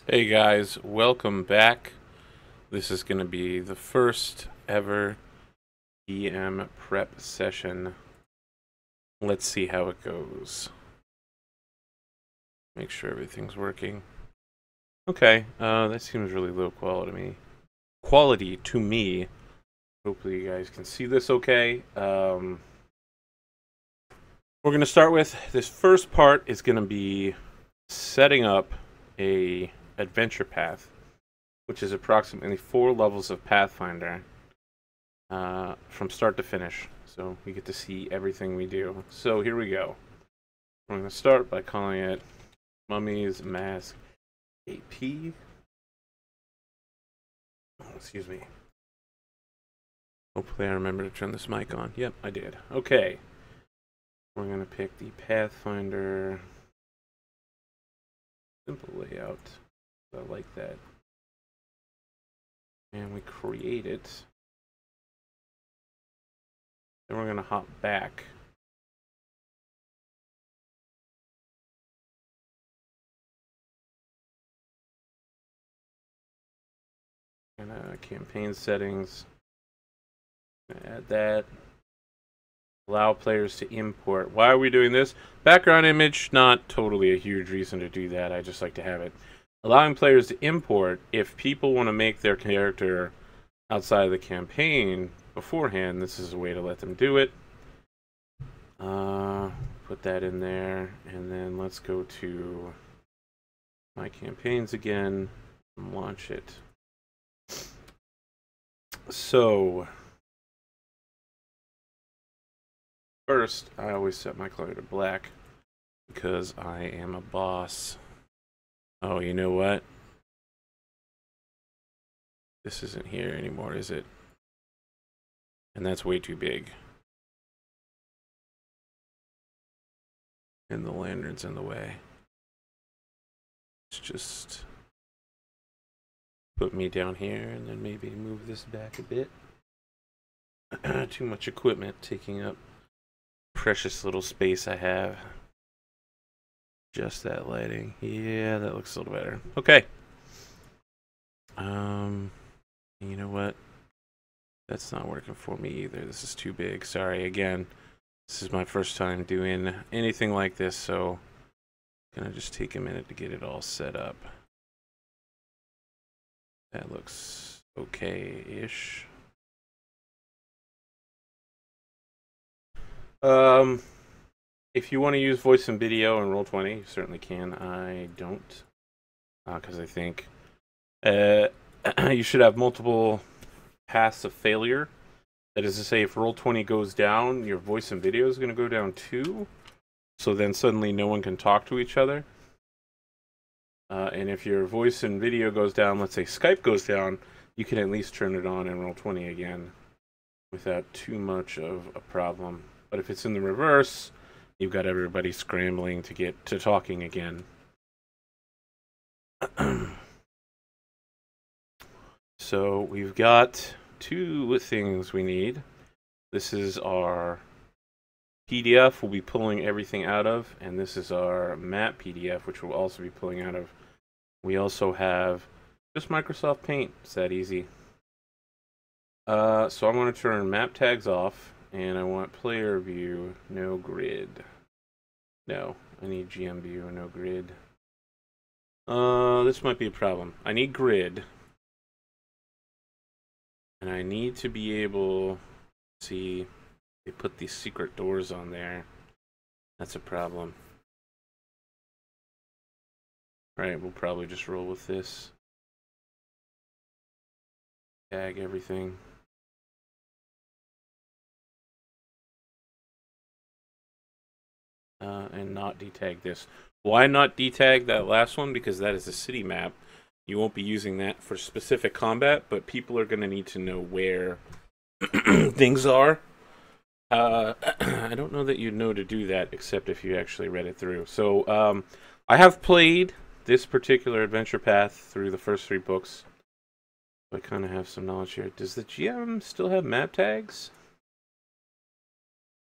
Hey guys, welcome back. This is going to be the first ever DM prep session. Let's see how it goes. Make sure everything's working. Okay, that seems really low quality to me. Hopefully you guys can see this okay. We're going to start with this first part is going to be setting up a adventure path, which is approximately 4 levels of Pathfinder. From start to finish. So we get to see everything we do. So here we go. I'm going to start by calling it Mummy's Mask AP. Oh, excuse me. Hopefully I remember to turn this mic on. Yep, I did. Okay. We're going to pick the Pathfinder simple layout. I like that. And we create it. Then we're going to hop back. And campaign settings. Add that. Allow players to import. Why are we doing this? Background image, not totally a huge reason to do that. I just like to have it. Allowing players to import, if people want to make their character outside of the campaign beforehand, this is a way to let them do it. Put that in there, and then let's go to my campaigns again and launch it. So, first, I always set my color to black because I am a boss. Oh, you know what? This isn't here anymore, is it? And that's way too big. And the lantern's in the way. Let's just put me down here and then maybe move this back a bit. Too much equipment taking up precious little space I have. Just that lighting. Yeah, that looks a little better. Okay. You know what? That's not working for me either. This is too big. Sorry again. This is my first time doing anything like this, so gonna just take a minute to get it all set up. That looks okay-ish. If you want to use voice and video in Roll20, you certainly can. I don't, because I think you should have multiple paths of failure. That is to say, if Roll20 goes down, your voice and video is going to go down too. So then suddenly no one can talk to each other. And if your voice and video goes down, let's say Skype goes down, you can at least turn it on in Roll20 again without too much of a problem. But if it's in the reverse, you've got everybody scrambling to get to talking again. So we've got 2 things we need. This is our PDF we'll be pulling everything out of, and this is our map PDF, which we'll also be pulling out of. We also have just Microsoft Paint. It's that easy. So I'm going to turn map tags off, and I want player view, no grid. No, I need GM view, no grid. This might be a problem. I need grid. And I need to be able to see, they put these secret doors on there. That's a problem. Alright, we'll probably just roll with this. Tag everything. And not detag this. Why not detag that last one? Because that is a city map. You won't be using that for specific combat, but people are going to need to know where things are. I don't know that you'd know to do that, except if you actually read it through. So, I have played this particular adventure path through the first 3 books. I kind of have some knowledge here. Does the GM still have map tags?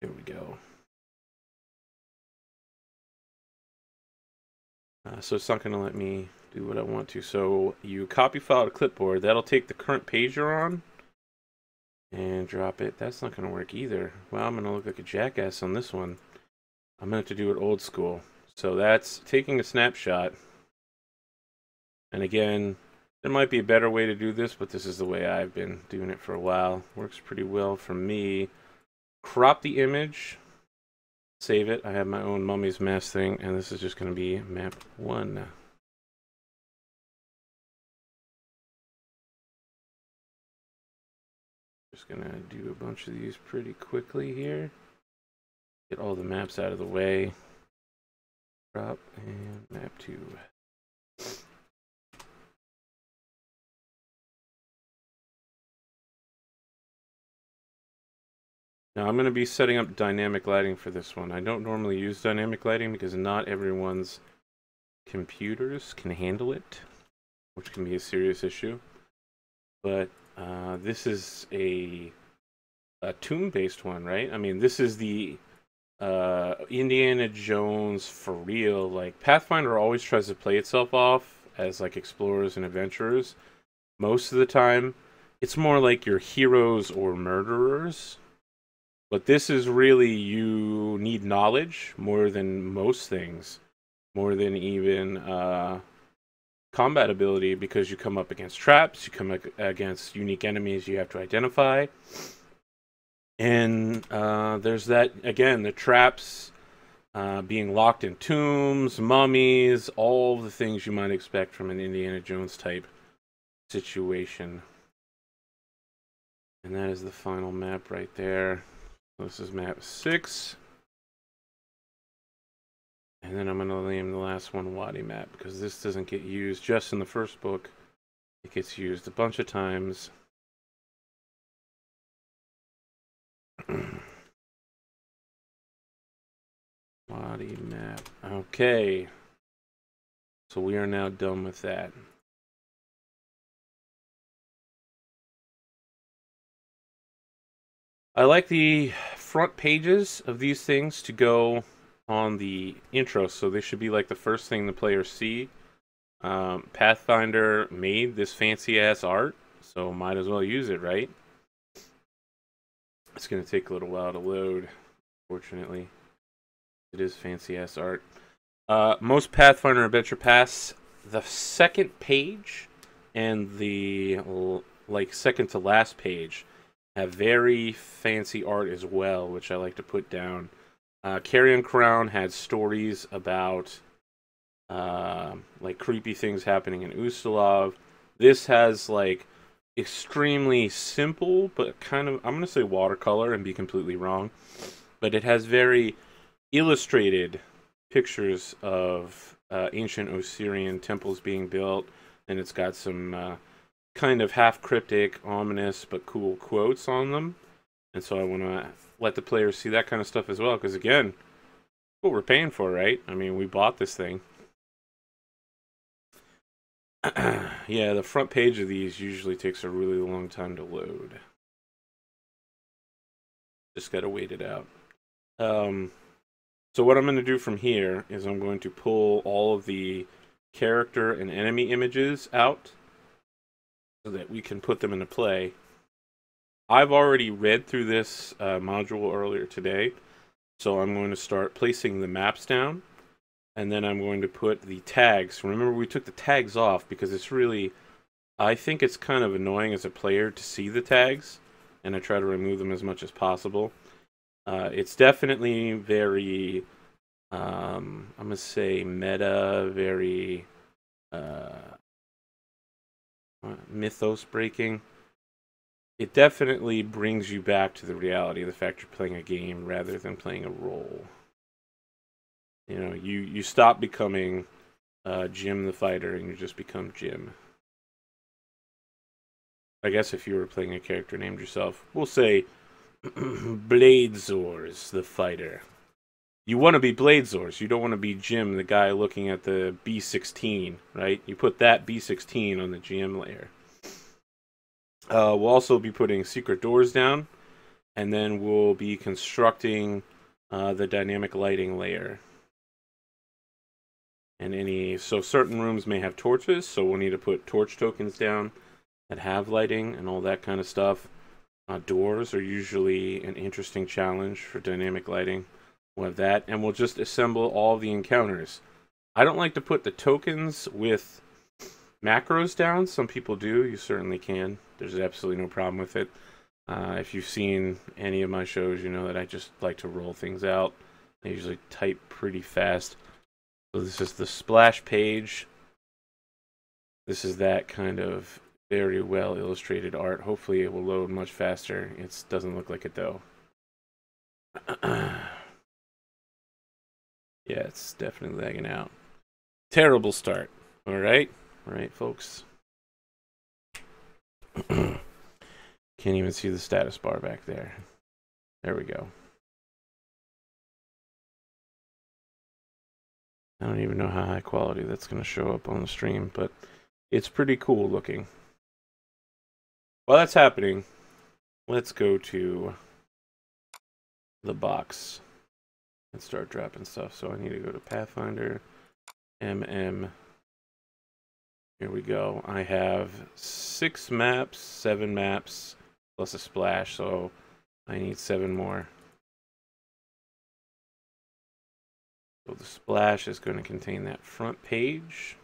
Here we go. So it's not going to let me do what I want to. So you copy file to clipboard. That'll take the current page you're on and drop it. That's not going to work either. Well, I'm going to look like a jackass on this one. I'm going to have to do it old school. So that's taking a snapshot. And again, there might be a better way to do this, but this is the way I've been doing it for a while. Works pretty well for me. Crop the image. Save it. I have my own Mummy's Mask thing, and this is just going to be map 1. Just going to do a bunch of these pretty quickly here. Get all the maps out of the way. Crop and map 2. Now I'm going to be setting up dynamic lighting for this one. I don't normally use dynamic lighting because not everyone's computers can handle it, which can be a serious issue. But this is a toon-based one, right? I mean, this is the Indiana Jones for real. Like, Pathfinder always tries to play itself off as like explorers and adventurers. Most of the time, it's more like your heroes or murderers. But this is really, you need knowledge more than most things. More than even combat ability, because you come up against traps, you come against unique enemies you have to identify. And there's that, again, the traps, being locked in tombs, mummies, all the things you might expect from an Indiana Jones type situation. And that is the final map right there. This is map 6. And then I'm going to name the last one Wadi map, because this doesn't get used just in the first book. It gets used a bunch of times. Wadi map. Okay. So we are now done with that. I like the front pages of these things to go on the intro, so they should be like the first thing the players see. Pathfinder made this fancy ass art, so might as well use it, right? It's going to take a little while to load, fortunately. It is fancy ass art. Most Pathfinder Adventure Pass, the second page and the like second to last page have very fancy art as well, which I like to put down. Carrion Crown had stories about like creepy things happening in Ustalav. This has like extremely simple, but kind of, I'm going to say watercolor and be completely wrong, but it has very illustrated pictures of ancient Osirian temples being built, and it's got some kind of half cryptic, ominous, but cool quotes on them. And so I want to let the players see that kind of stuff as well, because again, what we're paying for, right? I mean, we bought this thing. Yeah, the front page of these usually takes a really long time to load. Just gotta wait it out. So what I'm going to do from here is I'm going to pull all of the character and enemy images out so that we can put them into play. I've already read through this module earlier today, so I'm going to start placing the maps down, and then I'm going to put the tags. Remember, we took the tags off because it's really, I think it's kind of annoying as a player to see the tags, and I try to remove them as much as possible. It's definitely very, I'm going to say meta, very mythos breaking. It definitely brings you back to the reality of the fact you're playing a game rather than playing a role. You know, you stop becoming Jim the fighter and you just become Jim. I guess if you were playing a character named yourself, we'll say Bladezors the fighter. You want to be Bladezors. You don't want to be Jim, the guy looking at the B16, right? You put that B16 on the GM layer. We'll also be putting secret doors down, and then we'll be constructing the dynamic lighting layer. And so certain rooms may have torches, so we'll need to put torch tokens down that have lighting and all that kind of stuff. Doors are usually an interesting challenge for dynamic lighting. We'll have that, and we'll just assemble all the encounters. I don't like to put the tokens with macros down. Some people do. You certainly can. There's absolutely no problem with it. If you've seen any of my shows, you know that I just like to roll things out. I usually type pretty fast. So this is the splash page. This is that kind of very well illustrated art. Hopefully it will load much faster. It doesn't look like it though. Yeah, it's definitely lagging out. Terrible start. All right, folks. Can't even see the status bar back there. There we go. I don't even know how high quality that's going to show up on the stream, but it's pretty cool looking. While that's happening, let's go to the box and start dropping stuff. So I need to go to Pathfinder, MM. Here we go. I have 6 maps, 7 maps, plus a splash, so I need 7 more. So the splash is going to contain that front page.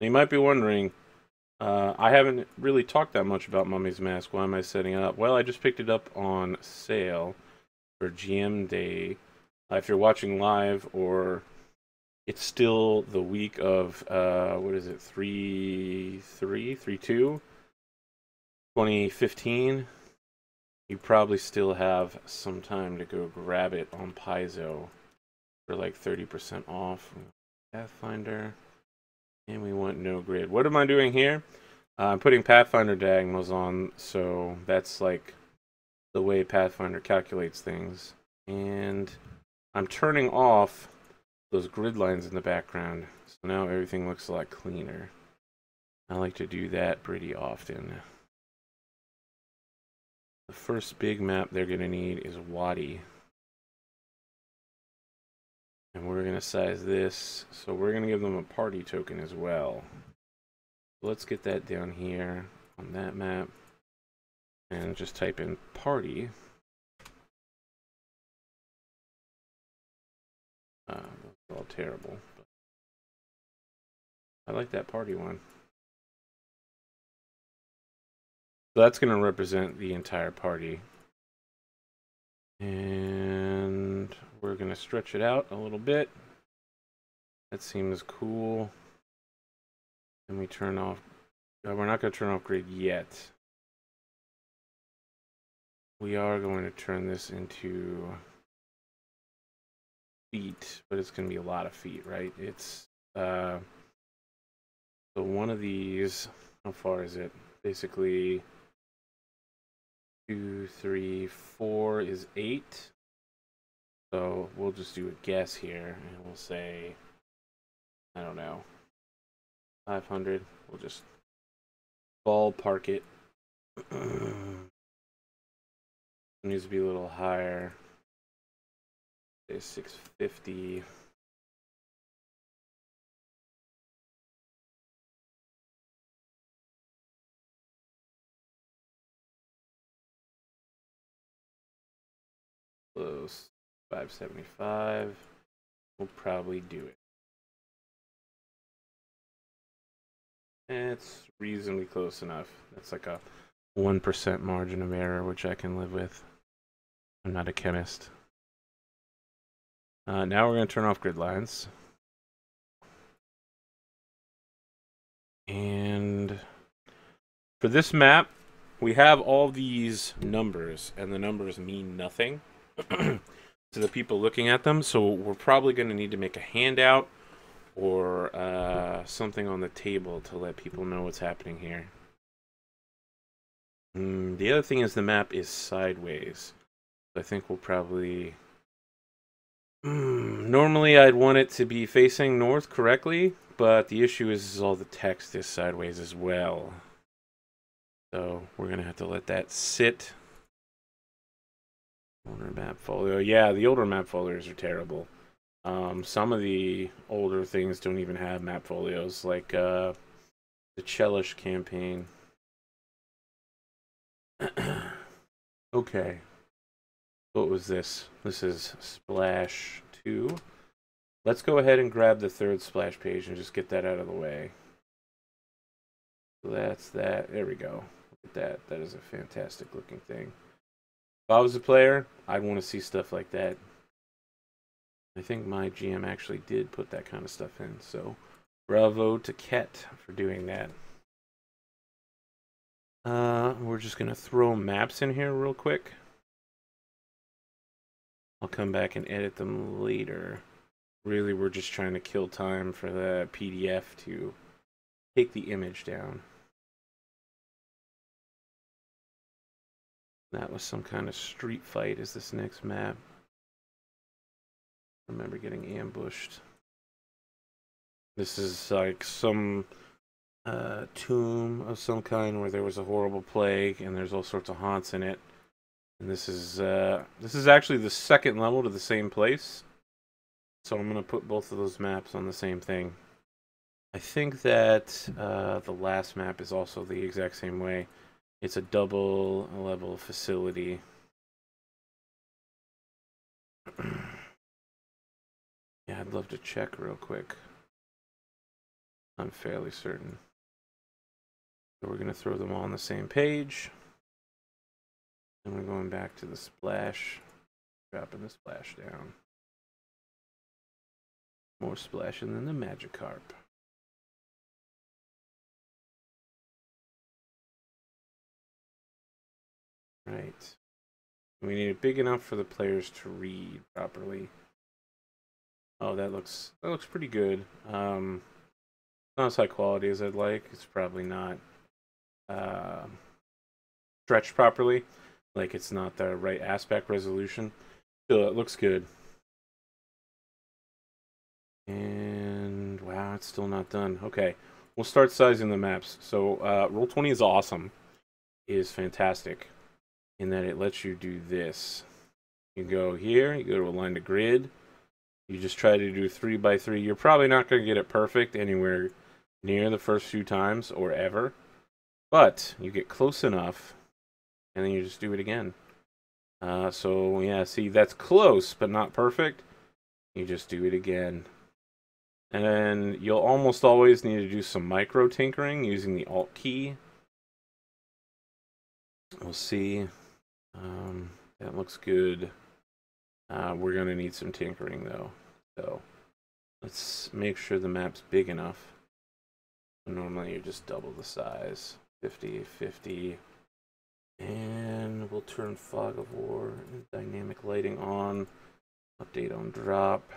You might be wondering, I haven't really talked that much about Mummy's Mask. Why am I setting it up? Well, I just picked it up on sale for GM Day. If you're watching live, or it's still the week of, what is it, 3/2, 2015, you probably still have some time to go grab it on Paizo for like 30% off. Pathfinder. And we want no grid. What am I doing here? I'm putting Pathfinder diagonals on, so that's like the way Pathfinder calculates things. And I'm turning off those grid lines in the background, so now everything looks a lot cleaner. I like to do that pretty often. The first big map they're going to need is Wadi. And we're going to size this, so we're going to give them a party token as well. Let's get that down here on that map. And just type in party. That's all terrible. But I like that party one. So that's going to represent the entire party. And we're going to stretch it out a little bit. That seems cool. And we turn off... we're not going to turn off grid yet. We are going to turn this into feet, but it's going to be a lot of feet, right? It's... so one of these... How far is it? Basically... 2, 3, 4 is 8. So we'll just do a guess here, and we'll say, I don't know, 500. We'll just ballpark it. It needs to be a little higher. Say 650. Close. 575. We'll probably do it. It's reasonably close enough. That's like a 1% margin of error, which I can live with. I'm not a chemist. Now we're going to turn off grid lines. And for this map, we have all these numbers, and the numbers mean nothing to the people looking at them. So we're probably going to need to make a handout or something on the table to let people know what's happening here. The other thing is the map is sideways. I think we'll probably... normally I'd want it to be facing north correctly, but the issue is all the text is sideways as well. So we're going to have to let that sit. Older map folio. Yeah, the older map folios are terrible. Some of the older things don't even have map folios, like the Chelish campaign. Okay. What was this? This is Splash 2. Let's go ahead and grab the third splash page and just get that out of the way. So that's that. There we go. Look at that. That is a fantastic looking thing. If I was a player, I'd want to see stuff like that. I think my GM actually did put that kind of stuff in, so bravo to Ket for doing that. We're just going to throw maps in here real quick. I'll come back and edit them later. Really, we're just trying to kill time for the PDF to take the image down. That was some kind of street fight is this next map. I remember getting ambushed. This is like some tomb of some kind where there was a horrible plague and there's all sorts of haunts in it. And this is actually the second level to the same place. So I'm going to put both of those maps on the same thing. I think that the last map is also the exact same way. It's a double level facility. Yeah, I'd love to check real quick. I'm fairly certain. So we're going to throw them all on the same page. And we're going back to the splash. Dropping the splash down. More splashing than the Magikarp. Right. We need it big enough for the players to read properly. Oh, that looks pretty good. Not as high quality as I'd like. It's probably not stretched properly. Like it's not the right aspect resolution. Still, it looks good. And wow, it's still not done. Okay, we'll start sizing the maps. So Roll20 is awesome. It is fantastic in that it lets you do this. You go here, you go to align to grid. You just try to do 3x3. You're probably not going to get it perfect anywhere near the first few times or ever. But you get close enough, and then you just do it again. So, yeah, see, that's close, but not perfect. You just do it again. And then you'll almost always need to do some micro tinkering using the Alt key. We'll see. That looks good. We're going to need some tinkering, though. So let's make sure the map's big enough. Normally, you just double the size. 50, 50. And we'll turn Fog of War and dynamic lighting on. Update on drop.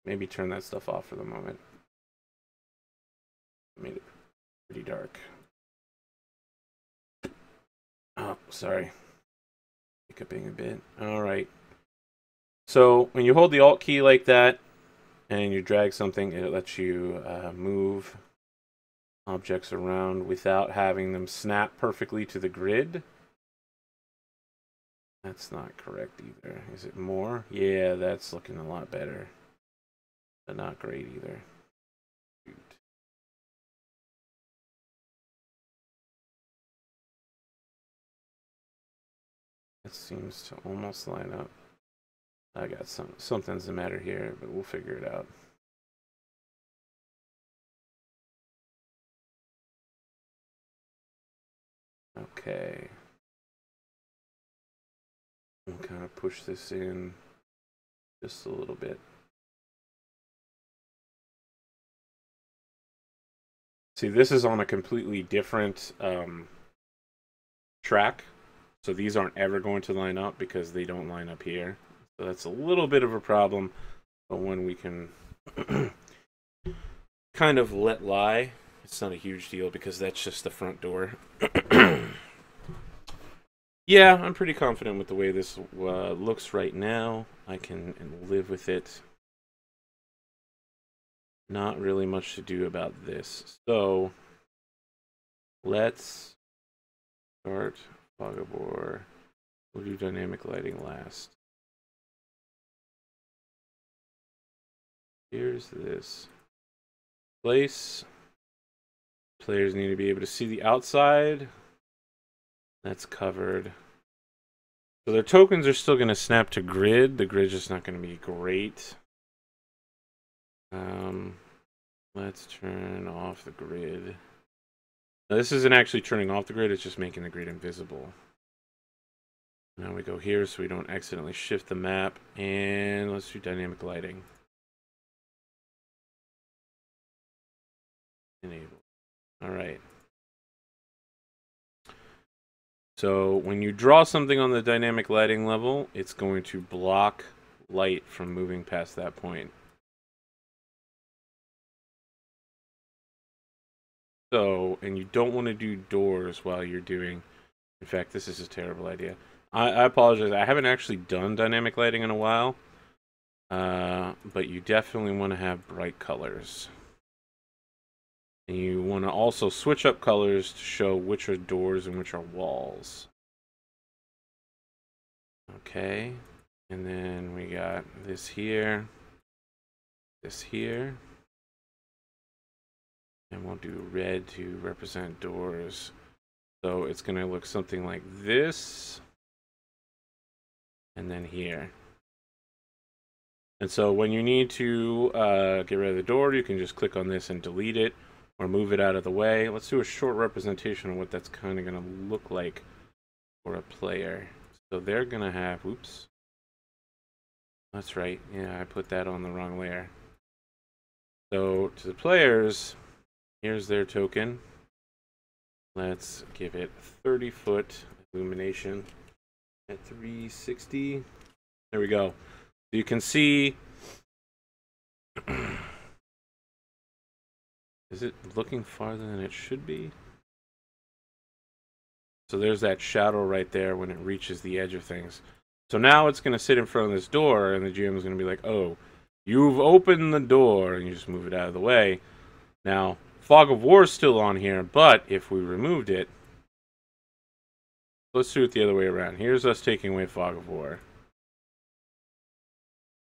Maybe turn that stuff off for the moment. Made it pretty dark. Oh, sorry. Hiccuping a bit. Alright. So, when you hold the Alt key like that, and you drag something, it lets you move objects around without having them snap perfectly to the grid. That's not correct either. Is it more? Yeah, that's looking a lot better. But not great either. Shoot. It seems to almost line up. I got something's the matter here, but we'll figure it out. Okay. We'll kind of push this in just a little bit. See, this is on a completely different track. So these aren't ever going to line up because they don't line up here. So that's a little bit of a problem, but one we can kind of let lie. It's not a huge deal because that's just the front door. Yeah, I'm pretty confident with the way this looks right now. I can live with it. not really much to do about this. So let's start fog of war. We'll do dynamic lighting last. Here's this place. Players need to be able to see the outside. That's covered. So their tokens are still going to snap to grid. The grid's just not going to be great. Let's turn off the grid. Now, this isn't actually turning off the grid, it's just making the grid invisible. Now we go here so we don't accidentally shift the map. And let's do dynamic lighting. Enable. Alright. So when you draw something on the dynamic lighting level, it's going to block light from moving past that point. So, and you don't want to do doors while you're doing... In fact, this is a terrible idea. I apologize. I haven't actually done dynamic lighting in a while. But you definitely want to have bright colors. And you want to also switch up colors to show which are doors and which are walls. Okay. And then we got this here. This here. And we'll do red to represent doors. So it's going to look something like this. And then here. And so when you need to get rid of the door, you can just click on this and delete it. Or move it out of the way. Let's do a short representation of what that's kind of going to look like for a player. So they're going to have... Oops. That's right. Yeah, I put that on the wrong layer. So to the players, here's their token. Let's give it 30-foot illumination at 360. There we go. So you can see... Is it looking farther than it should be? So there's that shadow right there when it reaches the edge of things. So now it's going to sit in front of this door, and the GM is going to be like, oh, you've opened the door, and you just move it out of the way. Now, Fog of War is still on here, but if we removed it, let's do it the other way around. Here's us taking away Fog of War.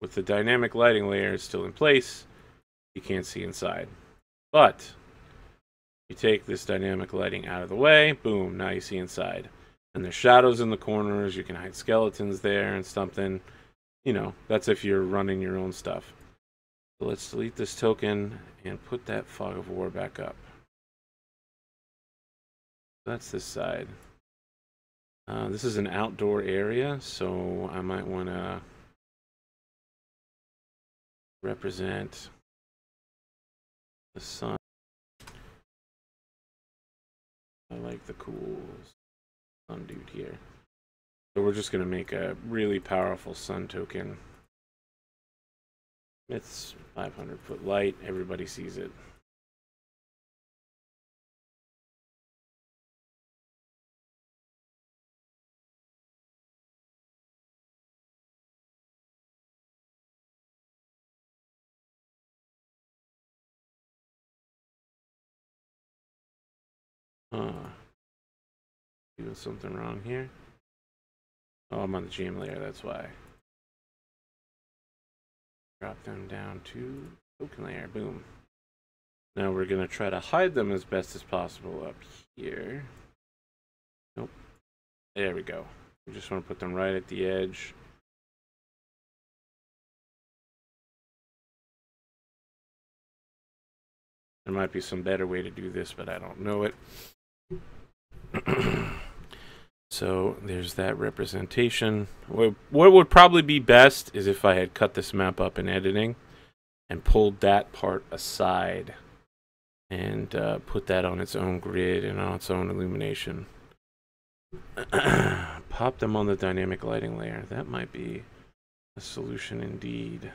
With the dynamic lighting layer still in place, you can't see inside. But you take this dynamic lighting out of the way, boom, now you see inside. And there's shadows in the corners, you can hide skeletons there and something. You know, that's if you're running your own stuff. So let's delete this token and put that Fog of War back up. That's this side. This is an outdoor area, so I might want to represent the sun. I like the cool sun dude here. So we're just going to make a really powerful sun token. It's 500-foot light. Everybody sees it. Doing something wrong here. Oh, I'm on the GM layer, that's why. Drop them down to token layer, boom. Now we're going to try to hide them as best as possible up here. Nope. There we go. We just want to put them right at the edge. There might be some better way to do this, but I don't know it. So there's that representation. What would probably be best is if I had cut this map up in editing and pulled that part aside and put that on its own grid and on its own illumination. Pop them on the dynamic lighting layer. That might be a solution indeed.